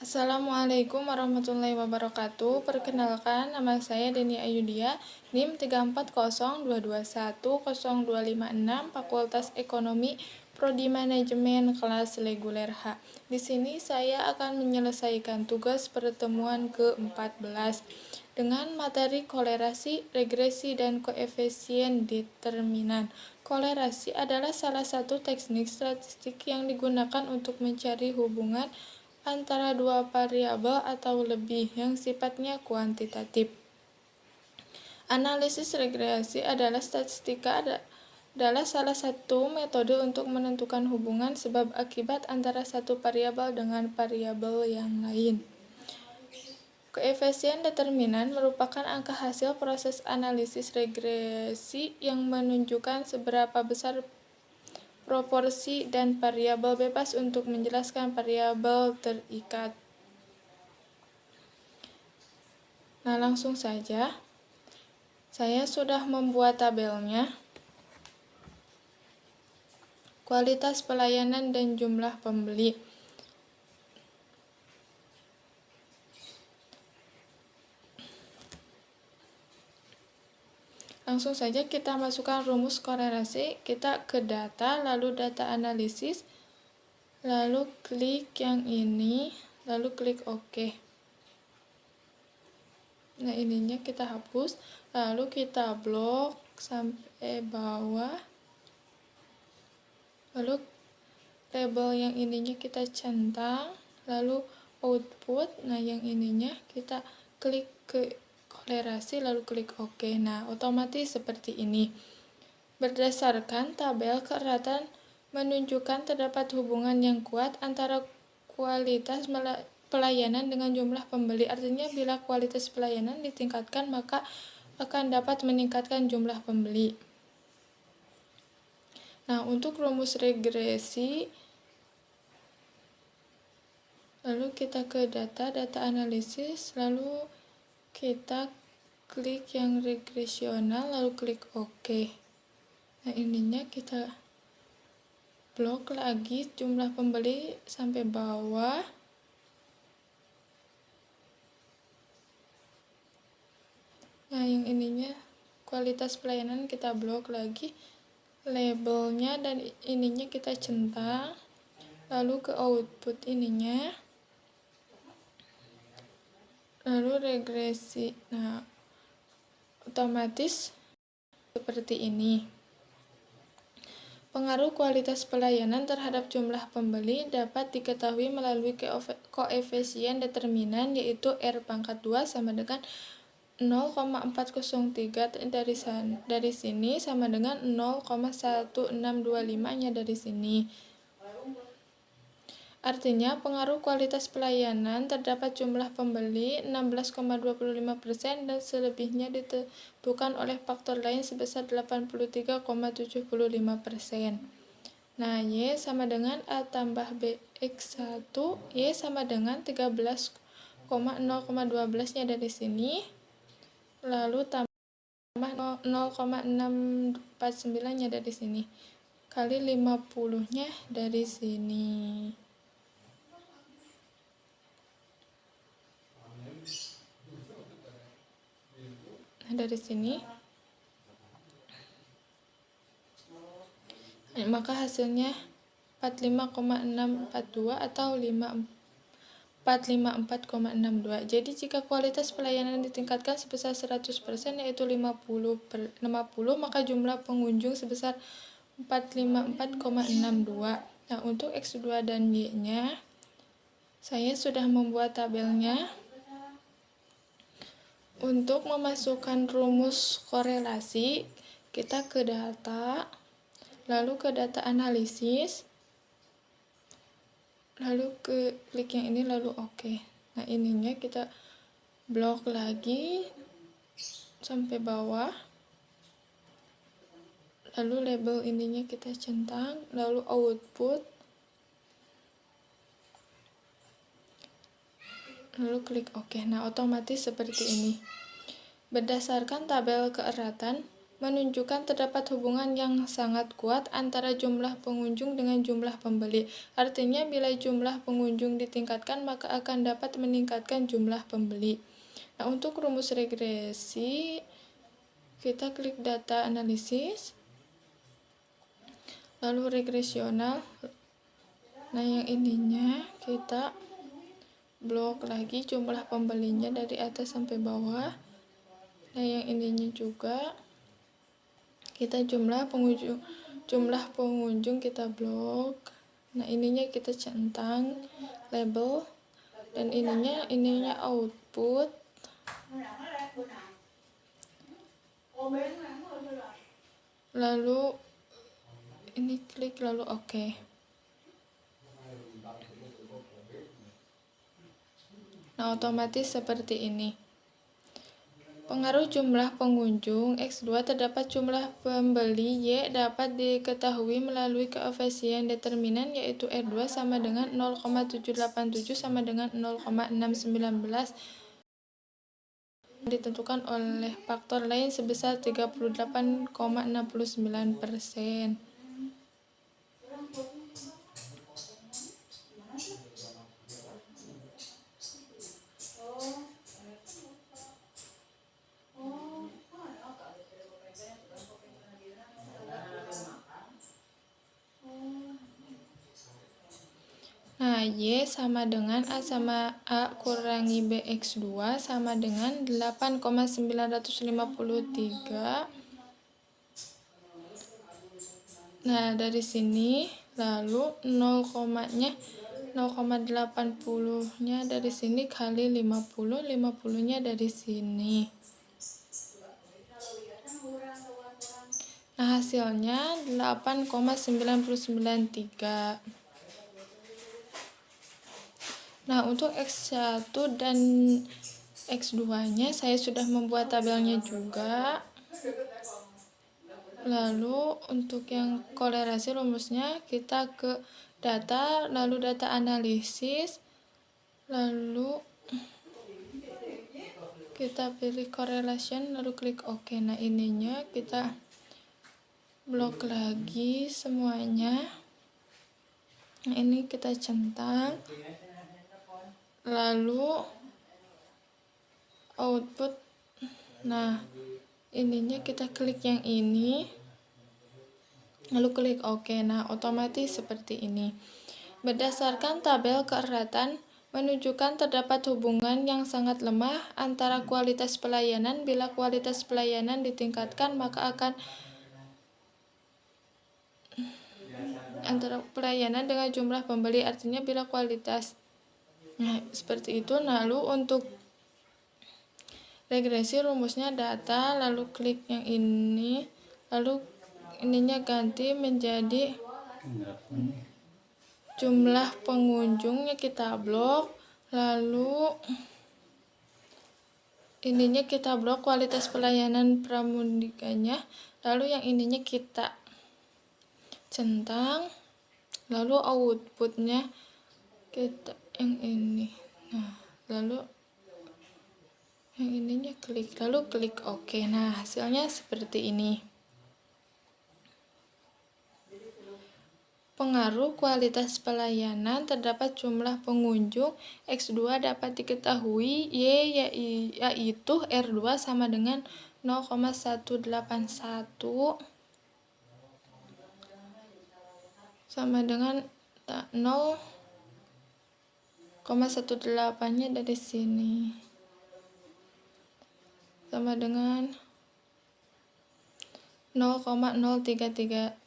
Assalamualaikum warahmatullahi wabarakatuh. Perkenalkan, nama saya Deni Ayudia, NIM 34022100256, Fakultas Ekonomi, Prodi Manajemen, kelas reguler H. Di sini saya akan menyelesaikan tugas pertemuan ke-14 dengan materi kolerasi, regresi, dan koefisien determinan. Kolerasi adalah salah satu teknik statistik yang digunakan untuk mencari hubungan antara dua variabel atau lebih yang sifatnya kuantitatif. Analisis regresi adalah adalah salah satu metode untuk menentukan hubungan sebab akibat antara satu variabel dengan variabel yang lain. Koefisien determinan merupakan angka hasil proses analisis regresi yang menunjukkan seberapa besar proporsi dan variabel bebas untuk menjelaskan variabel terikat. Nah, langsung saja. Saya sudah membuat tabelnya. Kualitas pelayanan dan jumlah pembeli. Langsung saja kita masukkan rumus korelasi. Kita ke data, lalu data analisis, lalu klik yang ini, lalu klik OK. Nah, ininya kita hapus, lalu kita blok sampai bawah. Lalu label yang ininya kita centang, lalu output. Nah, yang ininya kita klik ke kolerasi, lalu klik OK. Nah, otomatis seperti ini. Berdasarkan tabel keeratan menunjukkan terdapat hubungan yang kuat antara kualitas pelayanan dengan jumlah pembeli. Artinya bila kualitas pelayanan ditingkatkan, maka akan dapat meningkatkan jumlah pembeli. Nah, untuk rumus regresi, lalu kita ke data analisis, lalu kita klik yang regresional, lalu klik OK. Nah, ininya kita blok lagi jumlah pembeli sampai bawah. Nah, yang ininya kualitas pelayanan kita blok lagi, labelnya dan ininya kita centang, lalu ke output ininya, lalu regresi. Nah, otomatis seperti ini. Pengaruh kualitas pelayanan terhadap jumlah pembeli dapat diketahui melalui koefisien determinan, yaitu R⁻² sama dengan 0,403 dari sini sama dengan 0,1625-nya dari sini. Artinya, pengaruh kualitas pelayanan terdapat jumlah pembeli 16,25% dan selebihnya ditentukan oleh faktor lain sebesar 83,75%. Nah, Y sama dengan A tambah BX1, Y sama dengan 13,0,12-nya dari sini, lalu tambah 0,649-nya dari sini, kali 50-nya dari sini. Nah, dari sini, maka hasilnya 45,642 atau 454,62. Jadi jika kualitas pelayanan ditingkatkan sebesar 100%, yaitu 50, maka jumlah pengunjung sebesar 454,62. Nah, untuk X2 dan Y-nya saya sudah membuat tabelnya. Untuk memasukkan rumus korelasi, kita ke data, lalu ke data analisis, lalu ke klik yang ini, lalu OK. Nah, ininya kita blok lagi sampai bawah, lalu label ininya kita centang, lalu output, lalu klik OK. Nah, otomatis seperti ini. Berdasarkan tabel keeratan menunjukkan terdapat hubungan yang sangat kuat antara jumlah pengunjung dengan jumlah pembeli. Artinya, bila jumlah pengunjung ditingkatkan, maka akan dapat meningkatkan jumlah pembeli. Nah, untuk rumus regresi, kita klik data analisis, lalu regresional. Nah, yang ininya kita blok lagi jumlah pembelinya dari atas sampai bawah. Nah, yang ininya juga kita jumlah pengunjung kita blok. Nah, ininya kita centang label, dan ininya output. Lalu ini klik lalu oke. Nah, otomatis seperti ini. Pengaruh jumlah pengunjung X2 terdapat jumlah pembeli Y dapat diketahui melalui koefisien determinan, yaitu R2 sama dengan 0,787 sama dengan 0,619 ditentukan oleh faktor lain sebesar 38,69%. Nah, Y sama dengan A sama A kurangi BX2 sama dengan 8,953. Nah, dari sini lalu 0,80-nya dari sini kali 50, 50-nya dari sini. Nah, hasilnya 8,993. Nah, untuk X1 dan X2-nya saya sudah membuat tabelnya juga. Lalu untuk yang kolerasi rumusnya kita ke data, lalu data analisis, lalu kita pilih correlation, lalu klik OK. Nah, ininya kita blok lagi semuanya. Nah, ini kita centang, lalu output. Nah, ininya kita klik yang ini, lalu klik OK. Nah, otomatis seperti ini. Berdasarkan tabel keeratan menunjukkan terdapat hubungan yang sangat lemah antara kualitas pelayanan. Bila kualitas pelayanan ditingkatkan, maka akan antara pelayanan dengan jumlah pembeli, artinya bila kualitas. Nah, seperti itu. Lalu untuk regresi rumusnya data, lalu klik yang ini, lalu ininya ganti menjadi jumlah pengunjungnya kita blok, lalu ininya kita blok kualitas pelayanan pramudikanya, lalu yang ininya kita centang, lalu outputnya kita yang ini. Nah, lalu yang ininya klik, lalu klik OK. Nah, hasilnya seperti ini. Pengaruh kualitas pelayanan terdapat jumlah pengunjung X2 dapat diketahui Y yaitu R2 sama dengan 0,181 sama dengan 0,18-nya dari sini sama dengan 0,033.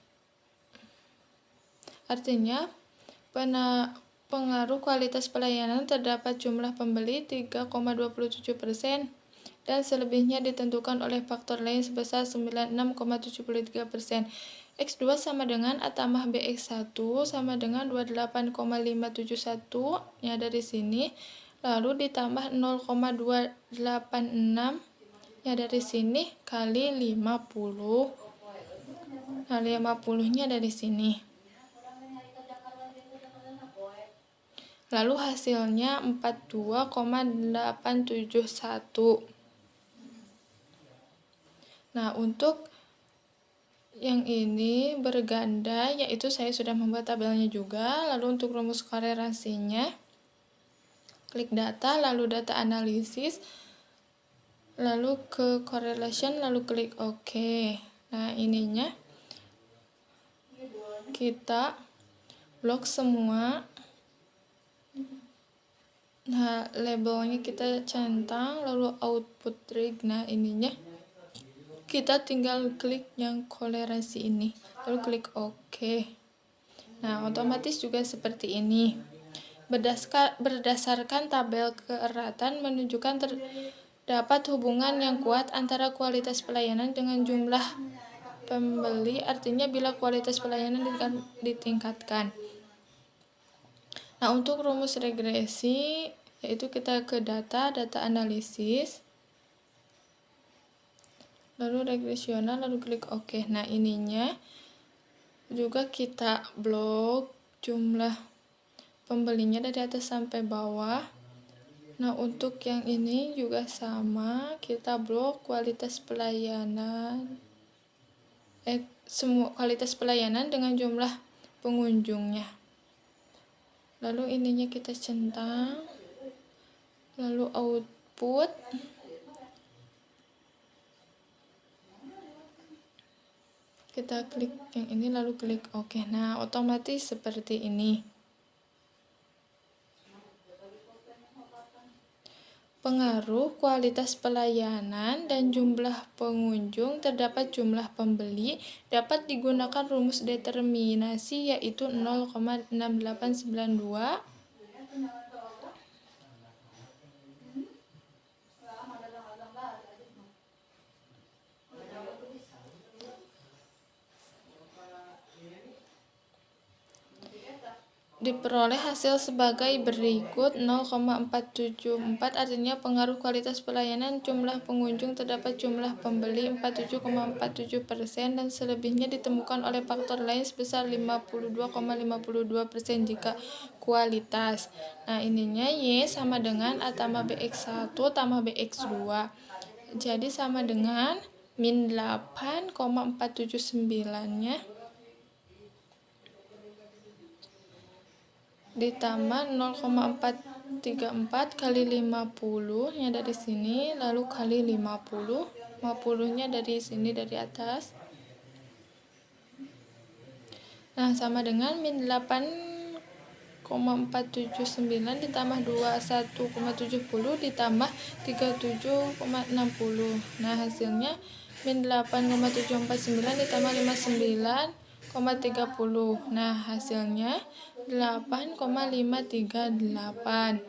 Artinya pengaruh kualitas pelayanan terdapat jumlah pembeli 3,27% dan selebihnya ditentukan oleh faktor lain sebesar 96,73%. X2 sama dengan A tambah BX1 sama dengan 28,571 ya dari sini, lalu ditambah 0,286 ya dari sini kali 50. Nah, 50-nya dari sini. Lalu hasilnya 42,871. Nah, untuk Yang ini berganda, yaitu saya sudah membuat tabelnya juga. Lalu untuk rumus kolerasinya, klik data, lalu data analisis, lalu ke correlation, lalu klik OK. Nah, ininya kita blok semua. Nah, labelnya kita centang, lalu output rig. Nah, ininya kita tinggal klik yang kolerasi ini, lalu klik OK. Nah, otomatis juga seperti ini. Berdasarkan tabel keeratan menunjukkan terdapat hubungan yang kuat antara kualitas pelayanan dengan jumlah pembeli, artinya bila kualitas pelayanan ditingkatkan. Nah, untuk rumus regresi, yaitu kita ke data analisis, lalu regresional, lalu klik OK. Nah, ininya juga kita blok jumlah pembelinya dari atas sampai bawah. Nah, untuk yang ini juga sama, kita blok kualitas pelayanan, semua kualitas pelayanan dengan jumlah pengunjungnya. Lalu ininya kita centang, lalu output, kita klik yang ini lalu klik OK. Nah, otomatis seperti ini. Pengaruh kualitas pelayanan dan jumlah pengunjung terdapat jumlah pembeli dapat digunakan rumus determinasi, yaitu 0,6892 diperoleh hasil sebagai berikut. 0,474 artinya pengaruh kualitas pelayanan jumlah pengunjung terdapat jumlah pembeli 47,47% dan selebihnya ditemukan oleh faktor lain sebesar 52,52% jika kualitas. Nah, ininya Y sama dengan A tambah BX1 tambah BX2, jadi sama dengan min 8,479-nya ditambah 0,434 kali 50 nya dari sini, lalu kali 50 nya dari sini, dari atas. Nah, sama dengan min 8,479 ditambah 21,70 ditambah 37,60. Nah, hasilnya min 8,749 ditambah 59,30. Nah, hasilnya 8,538.